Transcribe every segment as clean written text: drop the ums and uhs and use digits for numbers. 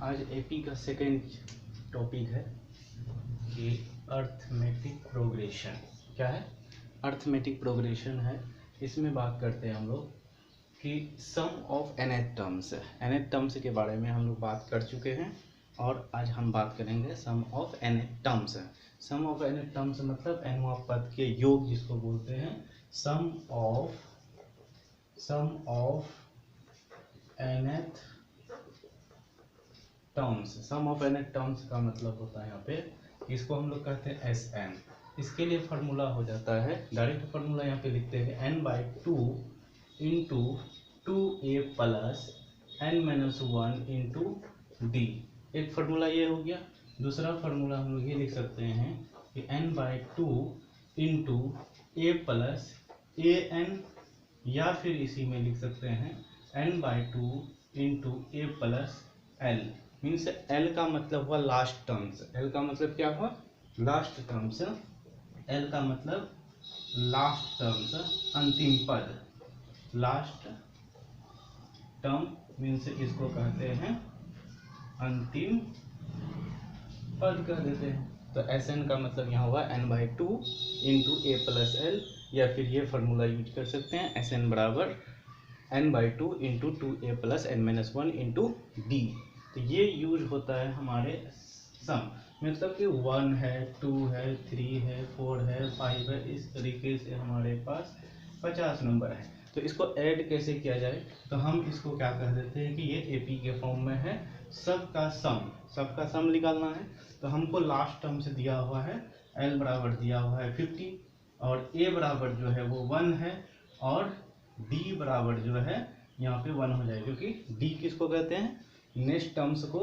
आज एपी का second topic है कि अर्थमेटिक प्रोग्रेशन। क्या है? अर्थमेटिक प्रोग्रेशन है। इसमें बात करते हैं हम लोग कि sum of nth terms. nth terms के बारे में हम लोग बात कर चुके हैं और आज हम बात करेंगे sum of nth terms. Sum of nth terms मतलब nवां पद के योग जिसको बोलते हैं sum of nth terms. Sum of nth terms का मतलब होता है यहाँ पे इसको हम लोग कहते हैं Sn। इसके लिए फार्मूला हो जाता है, डायरेक्ट फार्मूला यहाँ पे लिखते हैं n/2 into 2a plus n-1 into d। एक फार्मूला ये हो गया। दूसरा फार्मूला हम लोग ये लिख सकते हैं कि n/2 into a plus an, या फिर इसी में लिख सकते हैं n/2 into a plus l। Means l का मतलब हुआ लास्ट टर्म्स। l का मतलब क्या हुआ? Last terms. l का मतलब लास्ट टर्म्स, अंतिम पद। लास्ट टर्म मीन्स इसको कहते हैं अंतिम पद कह देते हैं। तो Sn का मतलब यहाँ हुआ n/2 into a plus l, या फिर ये फार्मूला यूज कर सकते हैं Sn बराबर n/2 into 2a plus n-1 into d। तो ये यूज होता है हमारे सम, मतलब कि 1 है, 2 है, 3 है, 4 है, 5 है, इस तरीके से हमारे पास 50 नंबर है। तो इसको ऐड कैसे किया जाए? तो हम इसको क्या कह देते हैं कि ये एपी के फॉर्म में है। सबका सम निकालना है। तो हमको लास्ट टर्म से दिया हुआ है l बराबर दिया हुआ है 50 और a बराबर जो है वो 1 है और d बराबर जो है यहाँ पे 1 हो जाएगा, क्योंकि d किसको कहते हैं? नेक्स्ट टर्म्स को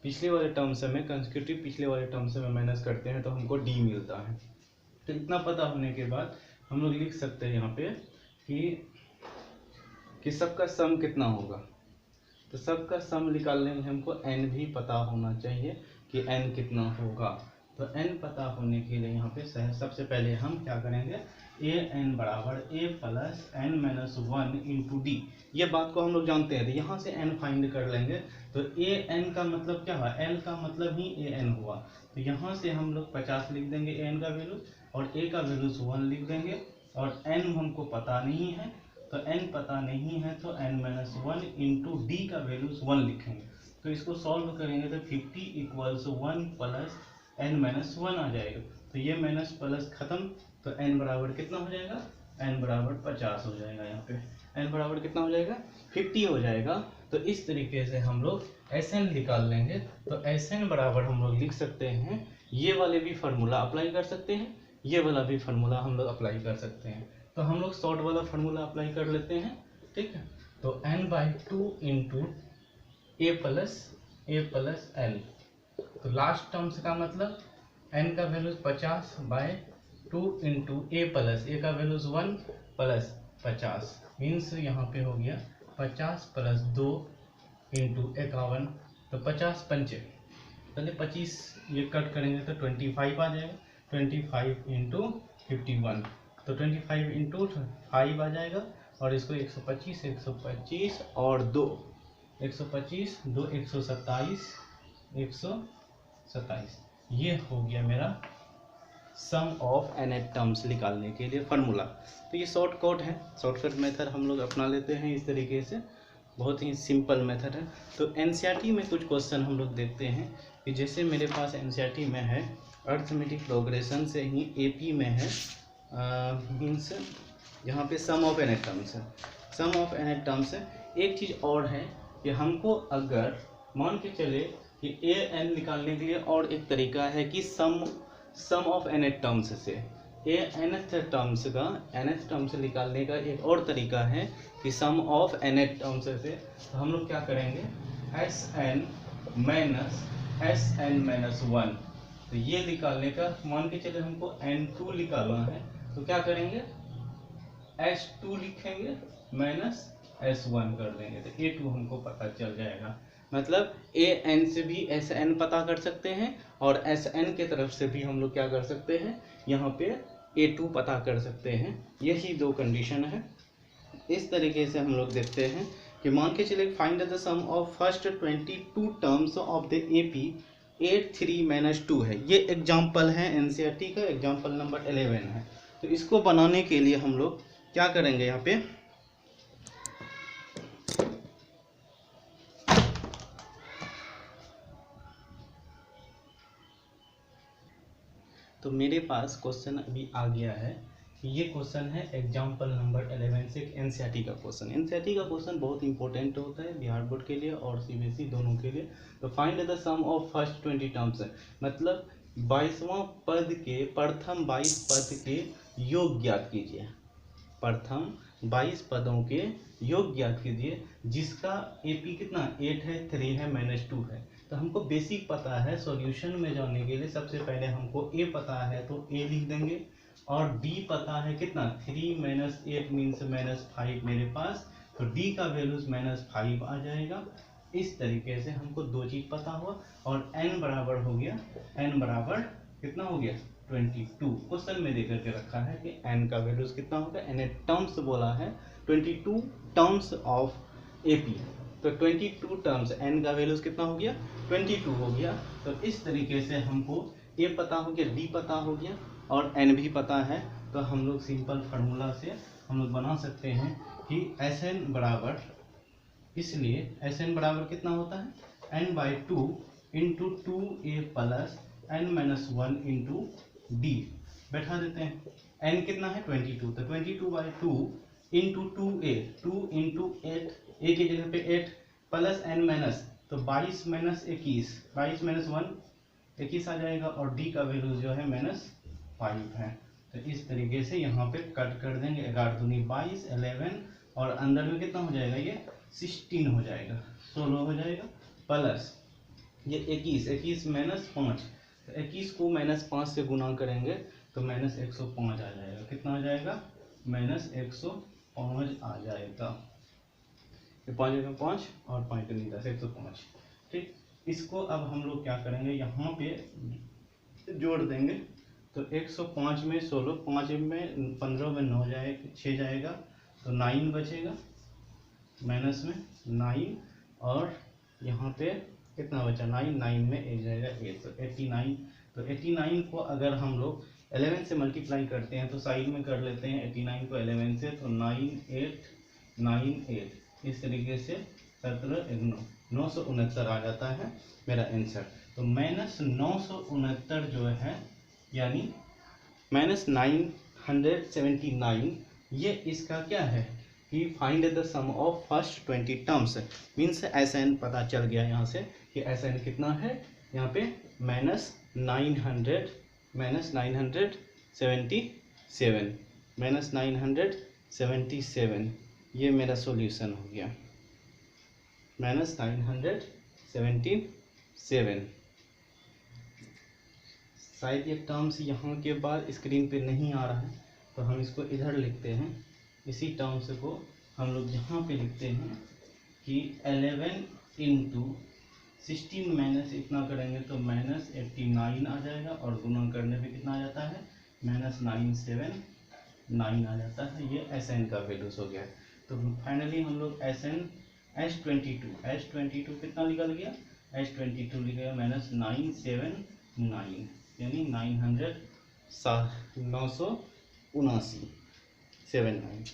पिछले वाले टर्म से में कंसेक्यूटिव पिछले वाले टर्म से में माइनस करते हैं तो हमको d मिलता है। तो इतना पता होने के बाद हम लोग लिख सकते हैं यहाँ पे कि सबका सम कितना होगा। तो सबका सम निकालने में हमको n भी पता होना चाहिए कि n कितना होगा। तो n पता होने के लिए यहाँ पे सबसे पहले हम क्या करेंगे, an बराबर a plus n-1 into d। ये बात को हम लोग जानते हैं। तो यहाँ से n फाइंड कर लेंगे। तो an का मतलब क्या हुआ? l का मतलब ही an हुआ। तो यहाँ से हम लोग 50 लिख देंगे an का वैल्यू और a का वैल्यू 1 लिख देंगे और n हमको पता नहीं है। तो n पता नहीं है तो n-1 इंटू d का वैल्यू 1 लिखेंगे। तो इसको सॉल्व करेंगे तो 50 इक्वल्स 1 प्लस n-1 आ जाएगा। तो ये माइनस प्लस खत्म। तो n बराबर कितना हो जाएगा? n बराबर 50 हो जाएगा। यहाँ पे n बराबर कितना हो जाएगा? 50 हो जाएगा। तो इस तरीके से हम लोग Sn निकाल लेंगे। तो Sn बराबर हम लोग लिख सकते हैं, ये वाले भी फार्मूला अप्लाई कर सकते हैं, ये वाला भी फार्मूला हम लोग अप्लाई कर सकते हैं। तो हम लोग शॉर्ट वाला फार्मूला अप्लाई कर लेते हैं, ठीक है। तो n/2 into a plus l। तो लास्ट टर्म्स का मतलब n का वैल्यू 50/2 इंटू a का वैल्यू 1 प्लस 50 मीन्स यहाँ पे हो गया 50 प्लस 2 इंटू 51। तो 50 पंचे पहले 25 ये कट करेंगे तो 25 आ जाएगा। 25 इंटू 51 तो 25 इंटू 5 आ जाएगा और इसको 125 और 2 125 2 127 ये हो गया मेरा सम ऑफ nth टर्म्स निकालने के लिए फार्मूला। तो ये शॉर्टकट है, शॉर्टकट मेथड हम लोग अपना लेते हैं इस तरीके से। बहुत ही सिंपल मेथड है। तो एनसीईआरटी में कुछ क्वेश्चन हम लोग देखते हैं कि जैसे मेरे पास एनसीईआरटी में है अर्थमेटिक प्रोग्रेशन से ही एपी में है मीन्स यहाँ पे सम ऑफ nth टर्म्स है। सम ऑफ nth टर्म्स है। एक चीज़ और है कि हमको अगर मान के चले कि an निकालने के लिए और एक तरीका है कि सम ऑफ nth टर्म्स से nth टर्म्स निकालने का एक और तरीका है कि सम ऑफ nth टर्म्स से। तो हम लोग क्या करेंगे, Sn माइनस Sn-1। तो ये निकालने का मान के चले हमको n2 निकालना है तो क्या करेंगे, S2 लिखेंगे माइनस S1 कर देंगे तो A2 हमको पता चल जाएगा। मतलब an से भी Sn पता कर सकते हैं और Sn के तरफ से भी हम लोग क्या कर सकते हैं, यहाँ पे A2 पता कर सकते हैं। यही दो कंडीशन है। इस तरीके से हम लोग देखते हैं कि मान के चले find the sum of first 22 terms of the AP 83-2 है। ये एग्जाम्पल है एनसीईआरटी का, एग्जाम्पल नंबर 11 है। तो इसको बनाने के लिए हम लोग क्या करेंगे यहाँ पे, तो मेरे पास क्वेश्चन अभी आ गया है। ये क्वेश्चन है एग्जाम्पल नंबर 11 से एनसीईआरटी का क्वेश्चन। एनसीईआरटी का क्वेश्चन बहुत इंपॉर्टेंट होता है बिहार बोर्ड के लिए और सीबीएसई दोनों के लिए। तो find the sum of first 20 terms है, मतलब 22वां पद के प्रथम 22 पद के योग ज्ञात कीजिए। प्रथम 22 पदों के योग ज्ञात कीजिए, जिसका एपी कितना 8 है, 3 है, -2 है। तो हमको बेसिक पता है, सॉल्यूशन में जाने के लिए सबसे पहले हमको ए पता है तो ए लिख देंगे, और डी पता है कितना 3 - 8 मीन्स -5 मेरे पास, तो डी का वैल्यूज -5 आ जाएगा। इस तरीके से हमको दो चीज पता हुआ, और n बराबर हो गया, n बराबर कितना हो गया 22। क्वेश्चन में देकर के रखा है कि n का वैल्यूज कितना होगा, n टर्म्स बोला है 22 टर्म्स ऑफ एपी, तो 22 टर्म्स n का वैल्यूज कितना हो गया 22 हो गया। तो इस तरीके से हमको a पता हो गया, d पता हो गया और n भी पता है। तो हम लोग सिंपल फार्मूला से हम लोग बना सकते हैं कि Sn बराबर, इसलिए Sn बराबर कितना होता है n/2 × 2a plus n-1 × d। बैठा देते हैं, n कितना है 22, तो 22/2 × 2a, 2 × 8, a की जगह पे 8 प्लस n-, तो 22 - 21, 22 - 1 21 आ जाएगा, और d का वैल्यू जो है -5 है। तो इस तरीके से यहाँ पे कट कर देंगे, 11 दूनी 22, 11 और अंदर में कितना हो जाएगा, ये 16 हो जाएगा, 16 हो जाएगा, प्लस ये 21 -5, तो 21 को -5 से गुना करेंगे तो -105 आ जाएगा। कितना आ जाएगा -105 आ जाएगा। 5 में 5 और 5 में 10, 105। ठीक, इसको अब हम लोग क्या करेंगे, यहाँ पे जोड़ देंगे। तो 105 में 16, 5 में 15 में 9 जाएगा, 6 जाएगा, तो 9 बचेगा, माइनस में 9, और यहाँ पे कितना बचा 9, 9 में 1 जाएगा 8, तो 89। तो 89 को अगर हम लोग 11 से मल्टीप्लाई करते हैं तो साइड में कर लेते हैं 89 को 11 से, तो 9 8 9 8, इस तरीके से 17 969 आ जाता है मेरा आंसर। तो -969 जो है, यानी -979, ये इसका क्या है कि find the sum of first 20 terms, means Sn पता चल गया यहाँ से कि Sn कितना है, यहाँ पे -977, ये मेरा सॉल्यूशन हो गया, -977। शायद ये टर्म्स यहाँ के बाद स्क्रीन पे नहीं आ रहा है, तो हम इसको इधर लिखते हैं। इसी टर्म्स को हम लोग यहाँ पे लिखते हैं कि 11 × 16 माइनस इतना करेंगे तो -89 आ जाएगा, और गुणन करने पे कितना आ जाता है -979 आ जाता है। ये Sn का वैल्यूज हो गया। तो फाइनली हम लोग S22 कितना निकल गया, S22 लिख गया -979, यानी 979।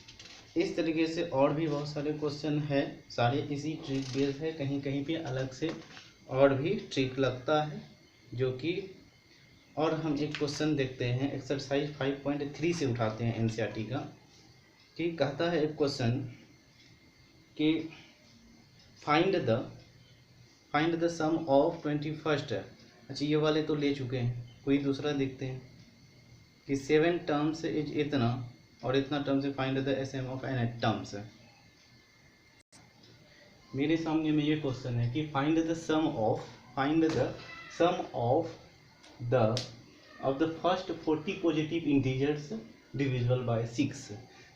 इस तरीके से और भी बहुत सारे क्वेश्चन है, सारे इसी ट्रिक बेस्ड है, कहीं कहीं पे अलग से और भी ट्रिक लगता है जो कि, और हम एक क्वेश्चन देखते हैं एक्सरसाइज 5.3 से उठाते हैं एनसीईआरटी का, कि कहता है एक क्वेश्चन कि find the sum of 21st। अच्छा, ये वाले तो ले चुके हैं, कोई दूसरा देखते हैं कि 7 टर्म्स इज इतना और इतना terms, find the SM of n terms. मेरे सामने में ये क्वेश्चन है कि find the sum of the first 40 positive integers divisible by 6।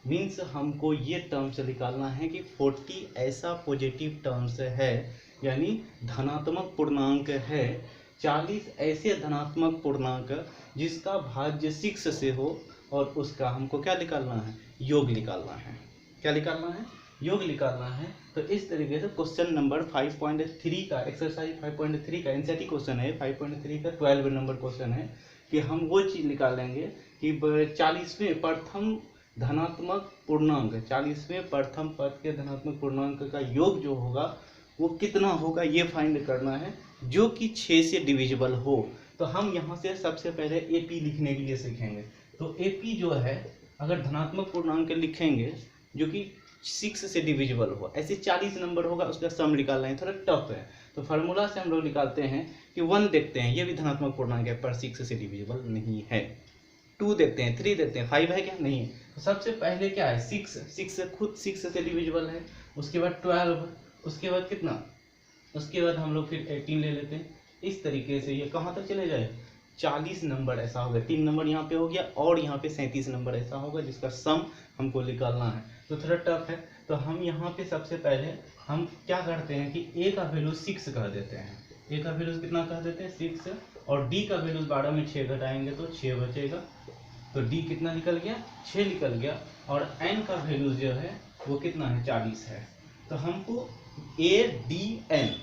Means हमको ये टर्म्स निकालना है कि 40 ऐसा पॉजिटिव टर्म्स है, यानी धनात्मक पूर्णांक है, 40 ऐसे धनात्मक पूर्णांक जिसका भाज्य 6 से हो, और उसका हमको क्या निकालना है, योग निकालना है। क्या निकालना है, योग निकालना है। तो इस तरीके से क्वेश्चन नंबर 5.3 का एक्सरसाइज 5.3 का एनसीईआरटी क्वेश्चन है, 5.3 का 12 नंबर क्वेश्चन है कि हम वो चीज़ निकालेंगे कि 40वें प्रथम धनात्मक पूर्णांक, 40वें प्रथम पद के धनात्मक पूर्णांक का योग जो होगा वो कितना होगा, ये फाइंड करना है, जो कि 6 से डिविजिबल हो। तो हम यहाँ से सबसे पहले एपी लिखने के लिए सीखेंगे। तो एपी जो है अगर धनात्मक पूर्णांक लिखेंगे जो कि 6 से डिविजिबल हो, ऐसे 40 नंबर होगा उसका सम निकालना है, थोड़ा टफ है। तो फार्मूला से हम लोग निकालते हैं कि 1 देखते हैं, ये भी धनात्मक पूर्णांक है पर 6 से डिविजिबल नहीं है। 2 देखते हैं, 3 देखते हैं, 5 है क्या, नहीं है। तो सबसे पहले क्या है 6 खुद 6 से डिविजिबल है। उसके बाद 12, उसके बाद कितना, उसके बाद हम लोग फिर 18 ले लेते हैं। इस तरीके से ये कहाँ तक चले जाए, 40 नंबर ऐसा होगा, 3 नंबर यहाँ पे हो गया और यहाँ पे 37 नंबर ऐसा होगा जिसका सम हमको निकालना है। तो थोड़ा टफ है। तो हम यहाँ पे सबसे पहले हम क्या करते हैं कि ए का वैल्यू 6 कह देते हैं। ए का वैल्यू कितना कह देते हैं 6, और डी का वैल्यू 12 में 6 घटाएंगे तो 6 बचेगा। तो डी कितना निकल गया, 6 निकल गया। और एन का वैल्यू जो है वो कितना है, 40 है। तो हमको ए डी एन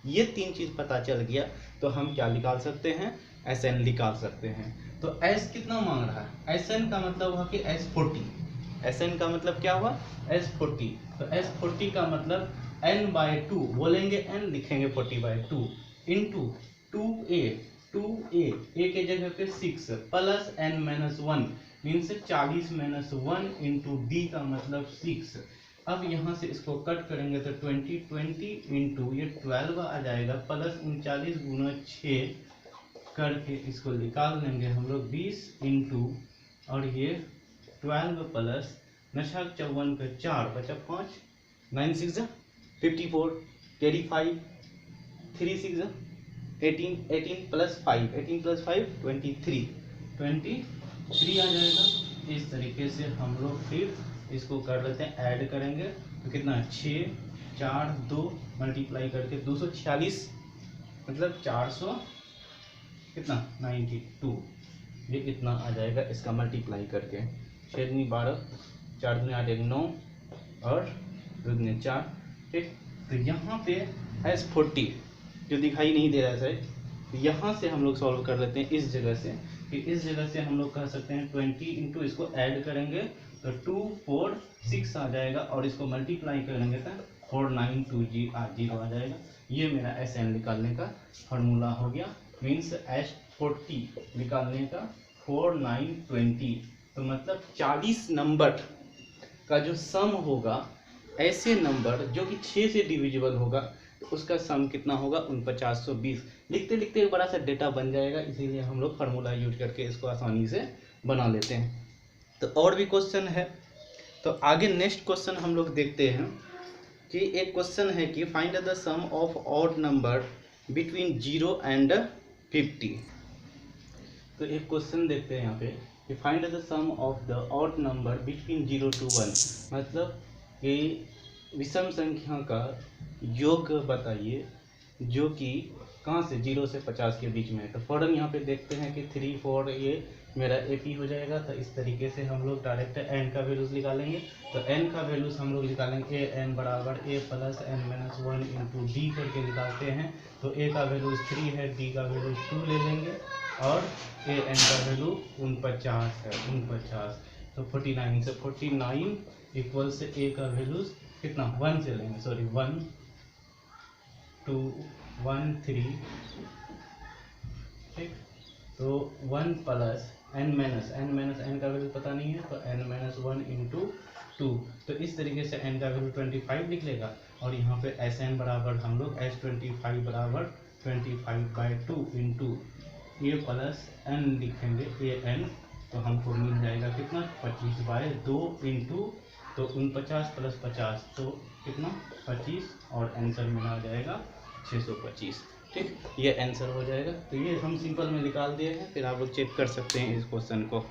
ये 3 चीज़ पता चल गया तो हम क्या निकाल सकते हैं, एस एन निकाल सकते हैं। तो एस कितना मांग रहा है, एस एन का मतलब हुआ कि एस 40, एस एन का मतलब क्या हुआ, एस 40। तो एस 40 का मतलब n/2 बोलेंगे, n लिखेंगे 40/2 इंटू 2a, ए के जगह पे 6 plus n-1 means 40 - 1 into D का मतलब 6। अब यहाँ से इसको कट करेंगे तो 20 इंटू ये 12 आ जाएगा प्लस 39 गुना 6 करके इसको निकाल लेंगे हम लोग 20 इंटू और ये 12 प्लस 54 का 4 बचा 5, 9 6 54, कैरी 5, 3 6 18, 18 प्लस 5, 18 प्लस 5 23 आ जाएगा। इस तरीके से हम लोग फिर इसको कर लेते हैं, ऐड करेंगे तो कितना 6 4 2 मल्टीप्लाई करके 246 मतलब 400 कितना 92, ये इतना आ जाएगा इसका मल्टीप्लाई करके। 6 दूनी 12, 4 दूनी 8 1 9 और 2 दूनी 4, ठीक। तो यहाँ पे S40 जो दिखाई नहीं दे रहा है सर, तो यहाँ से हम लोग सॉल्व कर लेते हैं इस जगह से, कि इस जगह से हम लोग कह सकते हैं 20 इंटू इसको ऐड करेंगे तो 2 4 6 आ जाएगा और इसको मल्टीप्लाई करेंगे तो 492 0 आ जाएगा। ये मेरा एस एन निकालने का फार्मूला हो गया, मीन्स S40 निकालने का 4920। तो मतलब 40 नंबर का जो सम होगा, ऐसे नंबर जो कि 6 से डिविजिबल होगा तो उसका सम कितना होगा 4920। लिखते लिखते एक बड़ा सा डेटा बन जाएगा, इसीलिए हम लोग फार्मूला यूज करके इसको आसानी से बना लेते हैं। तो और भी क्वेश्चन है, तो आगे नेक्स्ट क्वेश्चन हम लोग देखते हैं कि एक क्वेश्चन है कि find the sum of odd number between 0 and 50। तो एक क्वेश्चन देखते हैं यहाँ पे कि find the sum of the odd number between 0 to 1, मतलब कि विषम संख्या का योग बताइए जो कि कहाँ से 0 से 50 के बीच में है। तो फौरन यहाँ पे देखते हैं कि 3 4 ये मेरा एपी हो जाएगा। तो इस तरीके से हम लोग डायरेक्ट एन का वैल्यूज निकालेंगे। तो एन का वैल्यूज हम लोग निकालेंगे ए एन बराबर ए प्लस n-1 इंटू डी करके निकालते हैं। तो ए का वैल्यूज 3 है, डी का वैल्यूज 2 ले लेंगे और ए एन का वैल्यू 49 है, 49। तो 49 से 49 इक्वल से ए का वैल्यूज कितना 1 से लेंगे, सॉरी 1 2 1 3, ठीक। तो 1 प्लस n का वैल्यू पता नहीं है तो n-1 इंटू 2। तो इस तरीके से n का वैल्यू 25 लिख लेगा और यहाँ पे Sn बराबर हम लोग S25 बराबर 25/2 इंटू ये प्लस n लिखेंगे an, तो हमको मिल जाएगा कितना 25/2 इंटू तो 49 प्लस 50 तो कितना 25 और आंसर में आ जाएगा 625, ठीक। ये आंसर हो जाएगा। तो ये हम सिंपल में निकाल दिए हैं, फिर आप लोग चेक कर सकते हैं इस क्वेश्चन को।